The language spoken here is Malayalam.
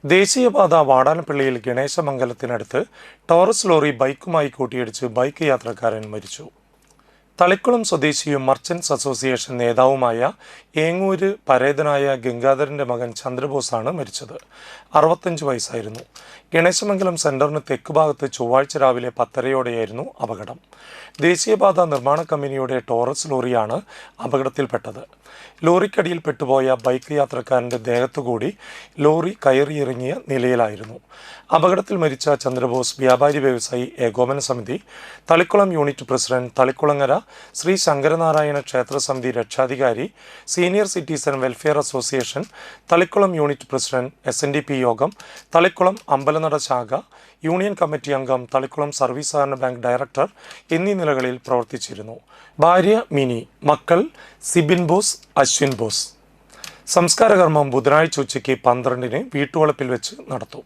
ദേശീയപാത വാടാനപ്പള്ളിയിൽ ഗണേശമംഗലത്തിനടുത്ത് ടോറസ് ലോറി ബൈക്കുമായി കൂട്ടിയിടിച്ച് ബൈക്ക് യാത്രക്കാരൻ മരിച്ചു. തളിക്കുളം സ്വദേശിയും മർച്ചന്റ്സ് അസോസിയേഷൻ നേതാവുമായ ഏങ്ങൂര് പരേതനായ ഗംഗാധരന്റെ മകൻ ചന്ദ്രബോസാണ് മരിച്ചത്. 65 വയസ്സായിരുന്നു. ഗണേശമംഗലം സെന്ററിന് തെക്ക് ഭാഗത്ത് ചൊവ്വാഴ്ച രാവിലെ 10:30യോടെയായിരുന്നു അപകടം. ദേശീയപാത നിർമ്മാണ കമ്പനിയുടെ ടോറസ് ലോറിയാണ് അപകടത്തിൽപ്പെട്ടത്. ലോറിക്കടിയിൽ പെട്ടുപോയ ബൈക്ക് യാത്രക്കാരന്റെ ദേഹത്തുകൂടി ലോറി കയറിയിറങ്ങിയ നിലയിലായിരുന്നു. അപകടത്തിൽ മരിച്ച ചന്ദ്രബോസ് വ്യാപാരി വ്യവസായി ഏകോപന സമിതി തളിക്കുളം യൂണിറ്റ് പ്രസിഡന്റ്, തളിക്കുളങ്ങര ശ്രീ ശങ്കരനാരായണ ക്ഷേത്ര സമിതി രക്ഷാധികാരി, senior citizen welfare association Thalikulam unit president, SNDP യോഗം തളിക്കുളം അമ്പലനട ശാഖ യൂണിയൻ കമ്മിറ്റി അംഗം, തളിക്കുളം സർവീസ് സഹകരണ ബാങ്ക് ഡയറക്ടർ എന്നീ നിലകളിൽ പ്രവർത്തിച്ചിരുന്നു. ഭാര്യ മിനി, മക്കൾ സിബിൻ ബോസ്, അശ്വിൻ ബോസ്. സംസ്കാരകർമ്മം ബുധനാഴ്ച ഉച്ചയ്ക്ക് 12-ന് വീട്ടുവളപ്പിൽ വെച്ച് നടത്തും.